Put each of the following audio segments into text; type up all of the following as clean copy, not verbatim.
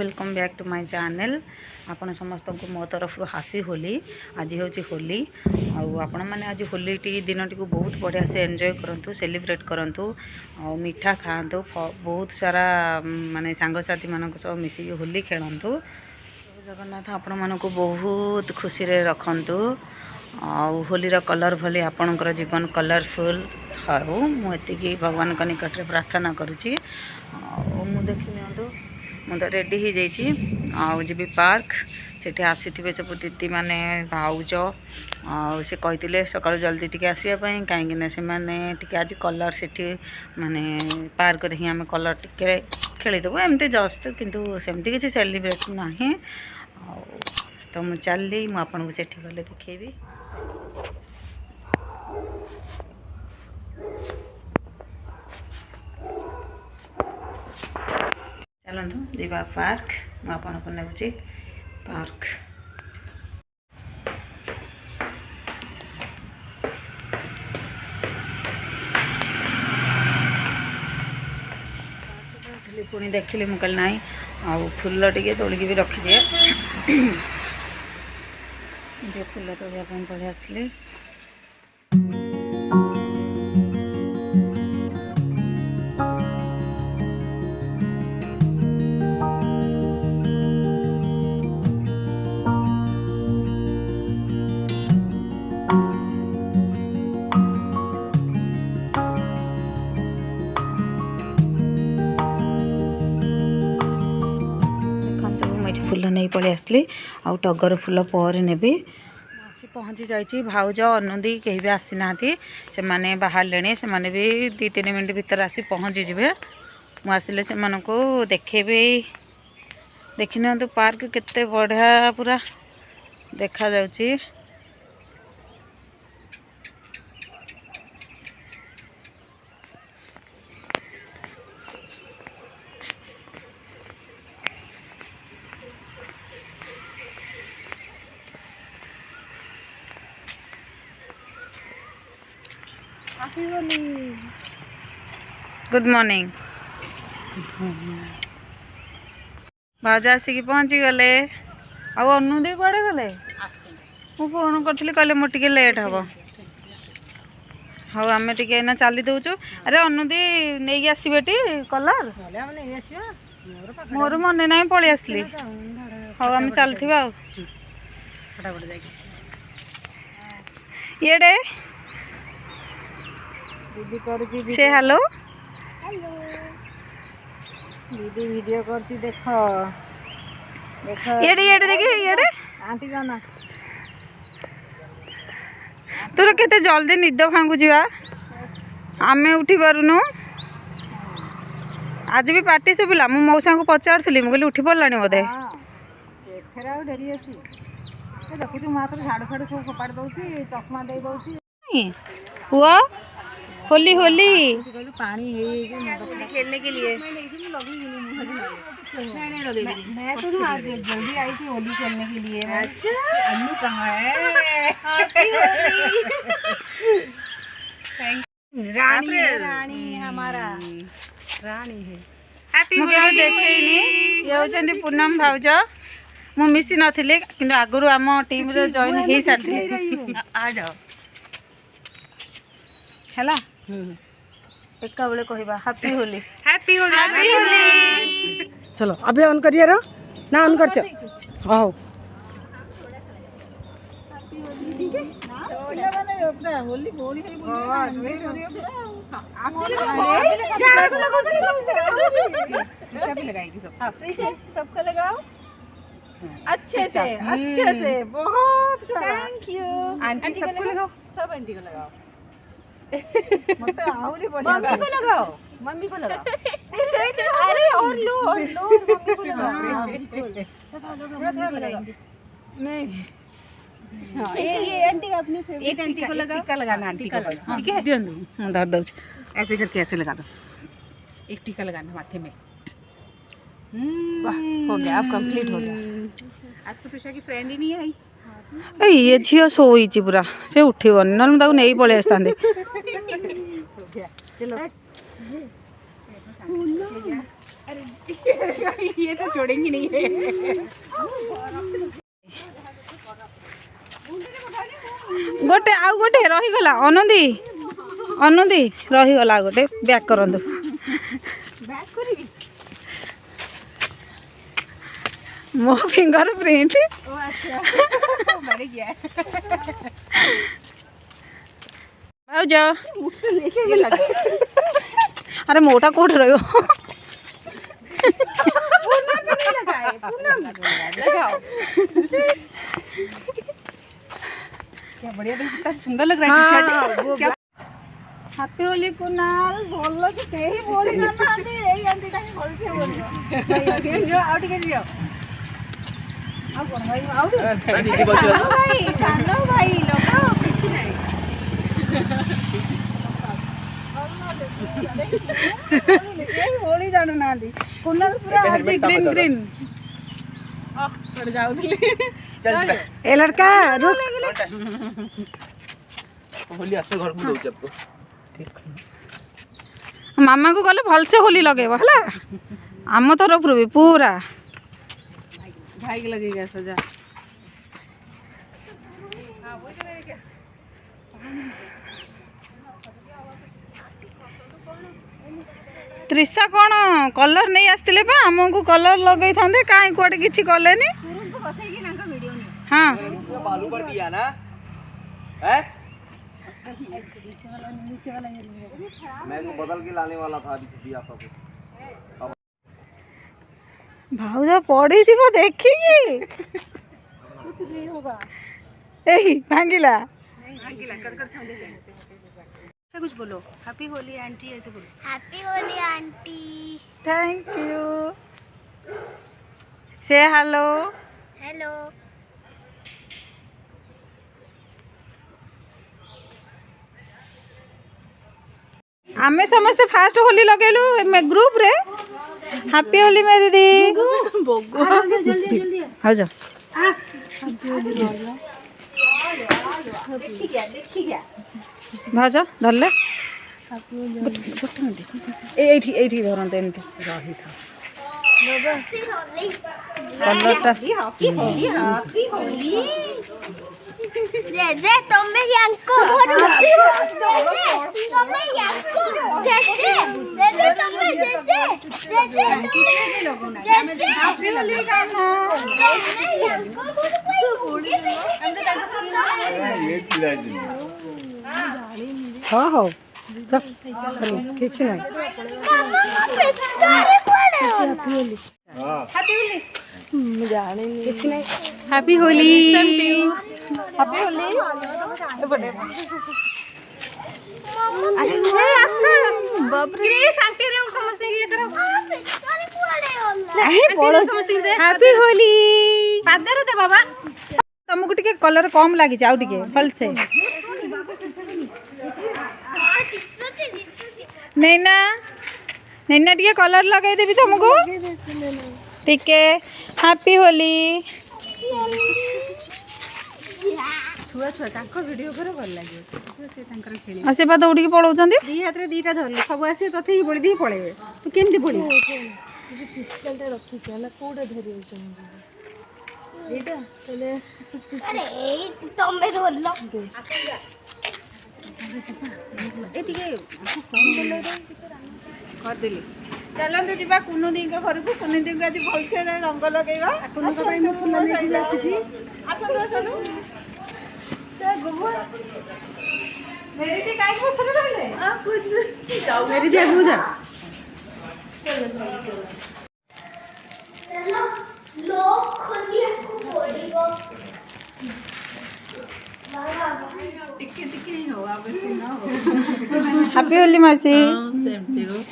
Welcome back to my channel. आपण समस्त को मो तरफ हापी होली। आज हूँ होली आपण मैंने आज होली दिन टी बहुत बढ़िया से एंजॉय करंतु, सेलिब्रेट करंतु, मीठा खातु, बहुत सारा माने सांगसाथी मानक सब मिसिक होली खेलतु। जगन्नाथ आपण मानक बहुत खुशी रे रखंतु। होली कलर भली आपणकर जीवन कलरफुल हो मुझे भगवान का निकट में प्रार्थना करुँची। देखी नि मु तो रेडी हो जी पार्क से आसी सब दीदी माने भाउज से कही सकाल जल्दी टी आसापी कहीं से आज कलर से माने पार्क ही आम कलर टे खेलीदेबू एमती जस्ट किंतु सेमती किसी सेलिब्रेट ना। तो मुझे चलली मुझे से गले देखी चलतु जीवा पार्क मुझे नौची पार्क। पुणी देखिली मुझे ना आ फूल टे तोलिक भी रखी दिए फूल तोड़ापी पड़े आसली। फूल नहीं पलि आसली आ टगर फूल पर ने आसी पहुँची जाइए। भाउज अनुदी कहीं भी आसी ना से माने बाहर से माने भी 2-3 मिनट भीतर आसी पहुँची जाए। मुझे से देखेबी देखी ना तो पार्क केते बढ़िया पूरा देखा जाउची। Good morning. भाज आसिक पहुँची गले। अनुदी कड़े गले मु फोन करी कहले मुझे लेट हम। हाँ आम टे ना चली दौचु। अरे अनुदी नहीं आसबे टी कलर मोर मन ना पलि आसली। हाँ आम चलता ये से हेलो दीदी वीडियो करती देखो ये देखी ये आंटी जाना तोर केते जल्दी निद भांगु जीवा आमे उठी पारुनु। आज भी पार्टी सुबिला मु मौसा को पचारथली मु कहली उठी पड़लानी बोधे। फेरा डेरी अछि देखु मात्र झाड़ फाड़ सब कपाड़ दउची चश्मा दे दउची। हुआ होली होली पानी खेलने के लिए मैं तो आज जल्दी आई थी होली खेलने के लिए। अच्छा अन्नू कहाँ है? रानी है, रानी हमारा रानी है। हैप्पी होली। देखेनी ये होचंदी पूनम भाउज मु मिसी नथिले किंतु आगुरु आम टीम रे जॉइन हे साथी आ जाओ हैला एका बेले कहबा happy Holi happy Holi happy Holi. चलो अबे ऑन करिए रो ना ऑन कर आओ होली बोली लगाएगी सबका लगाओ अच्छे से बहुत सारा। थैंक यू आंटी सबको लगाओ सब आंटी को लगाओ मम्मी को लगाओ मम्मी को लगाओ। अरे और लो मम्मी को लगाओ थोड़ा लगाएंगे नहीं। ये आंटी अपनी फेवरेट आंटी को लगाओ। टीका लगाना आंटी को बस ठीक है दियो मैं धर दउछ ऐसे करके ऐसे लगा दो। एक टीका लगाना माथे में। वाह हो गया अब कंप्लीट हो गया। आज तो प्रिशा की फ्रेंड ही नहीं आई। ये झील शोई पूरा से उठबन ना मुझे नहीं पलि आसता। चलो ये तो छोड़ेंगे नहीं गोटे आउ गोटे रहीगला अनुदी अनुदी रहीगला गोटे बैक करंतु बैक करी मो फिंगर प्रिंट ओ अच्छा मर गया भाउज मुझसे लेके भी लगा अरे मोटा कोट रहो पूनम पे नहीं लगाए पूनम लगाओ क्या बढ़िया कितना सुंदर लग रहा है टी-शर्ट क्या हैप्पी होली कुनाल बोलो कि केही बोली ना आंटी एई आंटी का बोल से बोल जो आउट के लियो आ कोन भाई आउट सानो भाई लगाओ किछि नहीं केही बोली जानु ना आंटी कुनाल पूरा आज ग्रीन ग्रीन पड़ जाओ चल ए लड़का रुक होली आसे घर को दउछ आपको मामा को कहले भल से होली लगेब हला आम तरफ भी पूरा भाई के लगेगा सजा त्रिशा कौन कलर नहीं आसते बा आमको कलर लगे था कहीं कौटे किसी कलेनी को बसेगी ना का वीडियो ने हाँ बालू कर दिया ना है मैं तो बदल के लाने वाला था अभी दिया आपको भाउज पड़ी जी वो देखिए कुछ नहीं होगा यही भांगिला अकेला कर साउंड दे कुछ बोलो हैप्पी होली आंटी ऐसे बोलो happy Holi aunty thank you से हेलो हेलो आमे समस्ते फास्ट होली लगेलु ग्रुप रे हैप्पी होली मेरी दी बोगो जल्दी जल्दी हो जा देखी क्या भाज धरले एठी एठी धरते एमती रही था कलरटा हैप्पी होली हैप्पी होली जे जे तमे यांको घर जे तमे यांको जे जे तमे जे जे हैप्पी होली गाना तमे यांको घर होली हम तो ताको स्किन हाँ हो चल किसी नहीं पिचकारी पड़े हैप्पी होली हैप्पी होली अरे ये आसे ग्रेस आंटी रे समझते ये करो पिचकारी पड़े होला हैप्पी होली पादर दे बाबा तुमको टिके कलर कम लगी आउ टिके भल से नैना नैना टिके कलर लगे देबी तुमको टिके हैप्पी होली छुआ छुआ ताको वीडियो करे भल लागे छुआ से तांकर खेली आ से बा दौड़ी के पळौचंदी दी हाथ रे दीटा धरले सब आसी तथे ही बड़ी दी पळेबे तू केमती पड़ी पिस्टलटा रखी चला कोडा धरि एटा चले अरे तमे रोलो ए टिके फोन बोले कर देली चलंतु जीवा कुनु दी के घर को कुनु दी आज भल से रंग लगेगा कुनु का भाई मु फुल लेके आसी जी आसनु आसनु ते गोगो मेरी दी काई को छले रहले आ कुछ मेरी दिया बुझा चलो लोग खोलिए बोलिगो टिके टिके ही हो अब से ना हो हैप्पी होली मासी same to you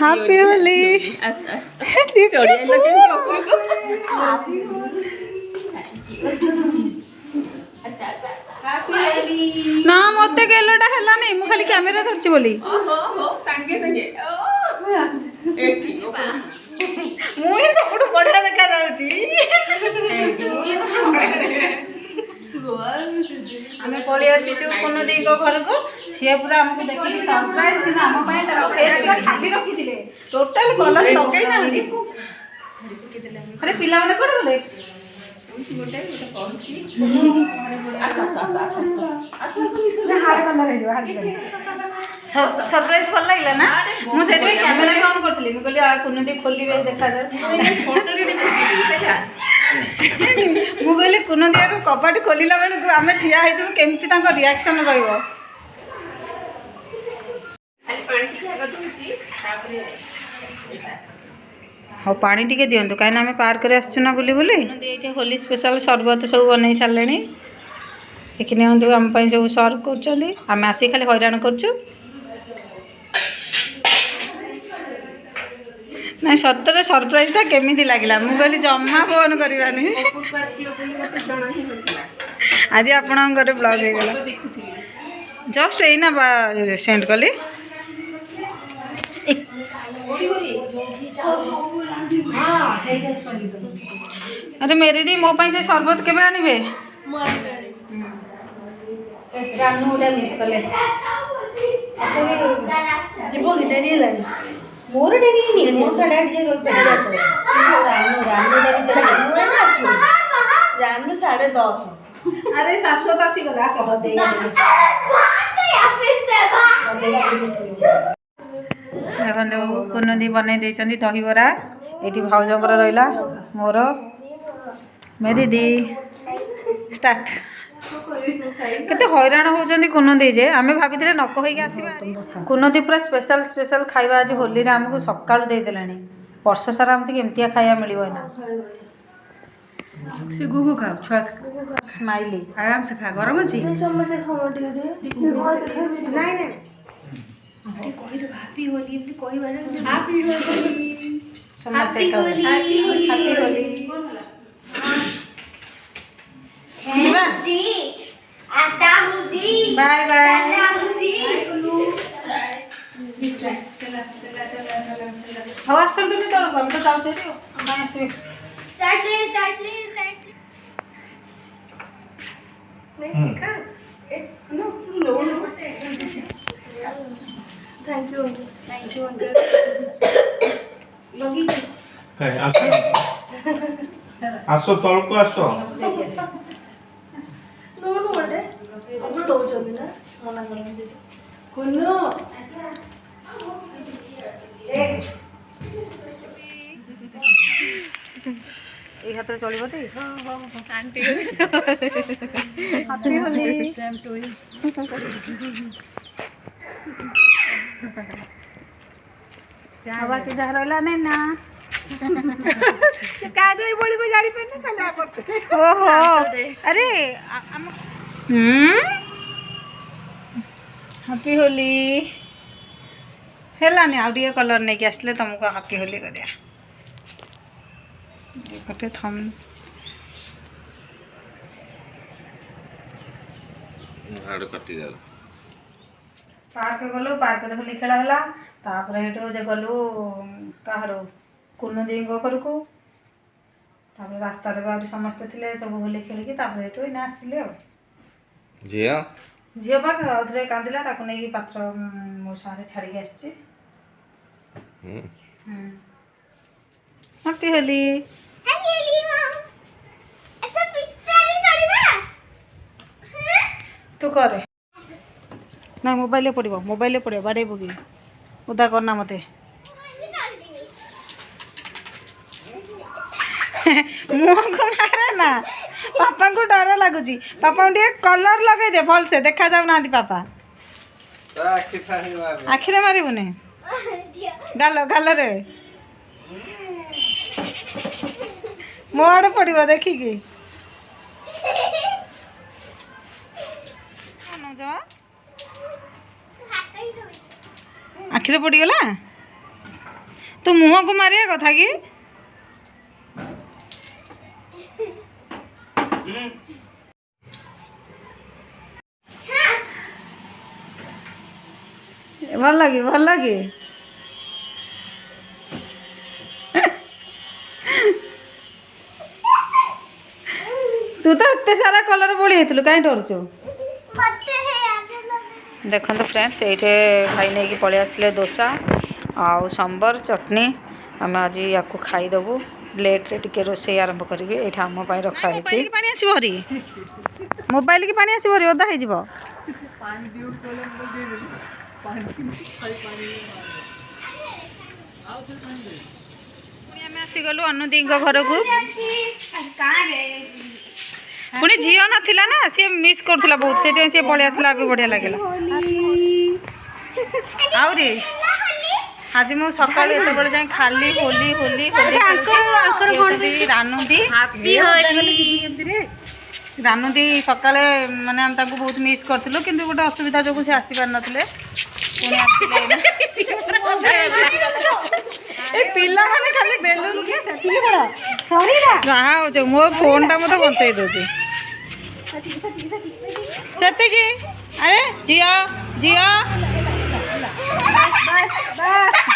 happy Holi happy Holi चढ़िया लगे अच्छा अच्छा ना मत गेलोटा हेलानी मु खाली कैमेरा धरछि बोली संगे संगे एठी मु ही सबटु बढ़िया देखा जाउछि आमे पळि आसीचु कोनो दी को घर को से पूरा हमको देखि सरप्राइज कि हम पाए फेस पूरा खाली रखी दिले टोटल कलर लगै ना अरे पिला माने कोड गले सरप्राइज भल लगे ना मुझे कैमेरा भी ऑन करी मुझे कहली दी खोल देखा जाए मुझे कुनदी को कपाट खोलला बेलू आम ठिया होती केमती रिएक्शन रही हाँ पानी टी दिंतु कहीं आम पार्क आसचुना बुली बुली ये होली स्पेशल शरबत सब बन सारे देखी नियंतु आम सब सर्व कर आसी खाली हैरान करचु ना सतरे सरप्राइजटा केमी लगे मुझे जमा फोन करवानी आज आपणकर ब्लॉग हो गला जस्ट यही सेंड कली अरे मेरी दी मो से शरबत के आनबे मिस कले मोर डेरी नहीं मोर 8:30 जे रोज रानू 10:30 अरे शाश्वत आसी गला सब दे देखो कुनदी बन दहीबरा ये भाउजर रहा मोर मेरी दी स्टार्ट केते हैरान होउछंदी कुनदी जे आमे भाबिथिले न कहिके आसीबा कुनदी पूरा स्पेशल स्पेशल खाइबा आज होली रे हमको सकाळ दे देलानी वर्ष सारा हमते केमतिया खाइया मिलिबो ना से गुगु खा छुआ स्माइली आराम से खा गरम अछि नहीं नहीं अरे कोई तो हैप्पी होली एमती कोई बारे हैप्पी होली समस्त हैप्पी होली जी आता मुजी बाय बाय चला मुजी हो असल भी तो हम तो जाउ छै हम आसी साइड नहीं खा नो थैंक यू अंकल लगी काय आसो आसो तळको आसो नो बोले अंकल दो जल्दी ना मना कर दे कुनो ए हाथ चलिबो ती हां aunty happy Holi same to you जावा के जा रहला नै ना से का जाई बोली को जाड़ी पे न कला पर ओहो अरे हैप्पी होली हेलानी आउ टे कलर नहीं कि आसले तुमको हैप्पी होली करिया गोटे थम हाड़ कटि जा पार्क गलु पार्क रे होली खेला होला तापर हेटो जे गलु काहरो कुनु दी गो करको तापर रास्ता रे बाहर समस्त थिले सब होली खेली कि तापर हेटो इना आसिले हो जिया झील पाक अधरे कांदिला ताको नहीं पात्र मो सारे छाड़ी के आछी हैप्पी होली मम ऐसा पिज्जा नहीं चढ़ीबा तू करे ना मोबाइल पड़ो बाड़े पकी उदा करना मते मुह को मारे ना पापा को डर लगुच पापा टे कलर लगे दे भल से देखा जाऊ ना पापा आखिरे मारिबुने गाल गाल रे मो आड़े पड़ो देखिकी आखिरे पड़गला तू मुह को मारिया कथा कि ଭଲ ଲାଗେ ଭଲ ଲାଗେ। ତୁ ତ ଏତେ ସାରା କଲର ବୋଳି ହେଇଥିଲୁ କାହିଁ ଡରୁଛୁ? ଦେଖନ୍ତୁ ଫ୍ରେଣ୍ଡସ୍ ଏଇଠି ଭାଇ ନେଇକି ପଳେଇ ଆସିଥିଲେ ଦୋସା ଆଉ ସମ୍ବର ଚଟନି। ଆମେ ଆଜି ୟାକୁ ଖାଇଦେବୁ। ଲେଟ୍ରେ ଟିକେ ରୋଷେଇ ଆରମ୍ଭ କରିବି। ଏଇଠି ଆମ ପାଇଁ ରଖା ହେଇଛି। ପାଣି ଆସିବ ହରି ମୋବାଇଲ କି ପାଣି ଆସିବ ହରି ଓଦା ହେଇଯିବ। ଆମେ ଆସିଗଲୁ ଅନୁଦିଙ୍କ ଘରକୁ। ପୁଣି ଝିଅ ନଥିଲା ନା ସିଏ ମିସ୍ କରୁଥିଲା ବହୁତ ସେଇଥିପାଇଁ ସିଏ ପଳେଇ ଆସିଲା ଏବେ ବଢ଼ିଆ ଲାଗିଲା। ଆହୁରି ଆଜି ମୁଁ ସକାଳୁ ଏତେବେଳେ ଯାଇ ଖାଲି ହୋଲି ହୋଲି ହୋଲି ଖେଳୁଛି। ରାନୁଦି ସକାଳେ ମାନେ ଆମେ ତାଙ୍କୁ ବହୁତ ମିସ୍ କରିଥିଲୁ କିନ୍ତୁ ଗୋଟେ ଅସୁବିଧା ଯୋଗୁଁ ସେ ଆସିପାରିନଥିଲେ। ପୁଣି ଆସିଲେ ଏ ପିଲାମାନେ ଖାଲି ବେଲୁନ ଯାହା ହଉଛି ମୋ ଫୋନଟା ମୋତେ ବଞ୍ଚେଇ ଦେଉଛି ସେତିକି। ଆରେ ଝିଅ ଝିଅ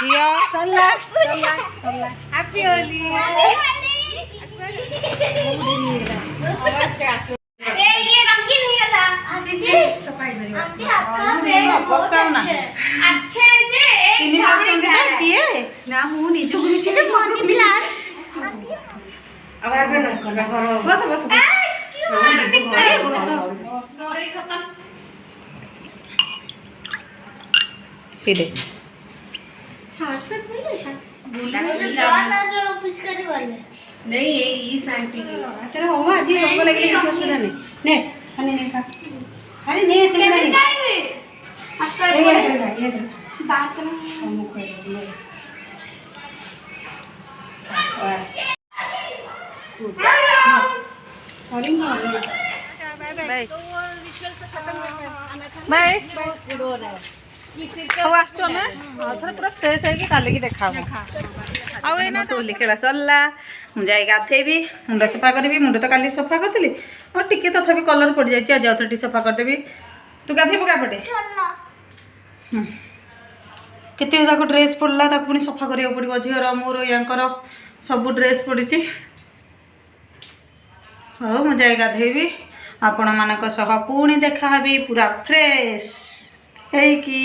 ଝିଅ ହାପି ହୋଲି। କିଏ ନା ମୁଁ ନିଜକୁ ପିଦେ नहीं ये आंटी तेरे हो आज रंग लगे कुछ असुविधा नहीं ने अने ने का अरे ने से नहीं आपका ये बात सॉरी बाय बाय ହଉ ଆସୁଛୁ ଆମେ ଥରେ ପୁରା ଫ୍ରେଶ୍ ହେଇକି କାଲିକି ଦେଖା ହବ। ଆଉ ଏଇନା ହୋଲି ଖେଳ ସରିଲା। ମୁଁ ଯାଇ ଗାଧେଇବି ମୁଣ୍ଡ ସଫା କରିବି। ମୁଣ୍ଡ ତ କାଲି ସଫା କରିଥିଲି ଆଉ ଟିକେ ତଥାପି କଲର୍ ପଡ଼ିଯାଇଛି। ଆଜି ଆଉ ଥରେ ଟିକେ ସଫା କରିଦେବି। ତୁ ଗାଧେଇବୁ କାପଟେ କେତେ ଯାକ ଡ୍ରେସ୍ ପଡ଼ିଲା ତାକୁ ପୁଣି ସଫା କରିବାକୁ ପଡ଼ିବ। ଝିଅର ମୋର ୟାଙ୍କର ସବୁ ଡ୍ରେସ୍ ପଡ଼ିଛି। ହଉ ମୁଁ ଯାଇ ଗାଧେଇବି। ଆପଣମାନଙ୍କ ସହ ପୁଣି ଦେଖାହେବି ପୁରା ଫ୍ରେଶ୍ ହେଇକି।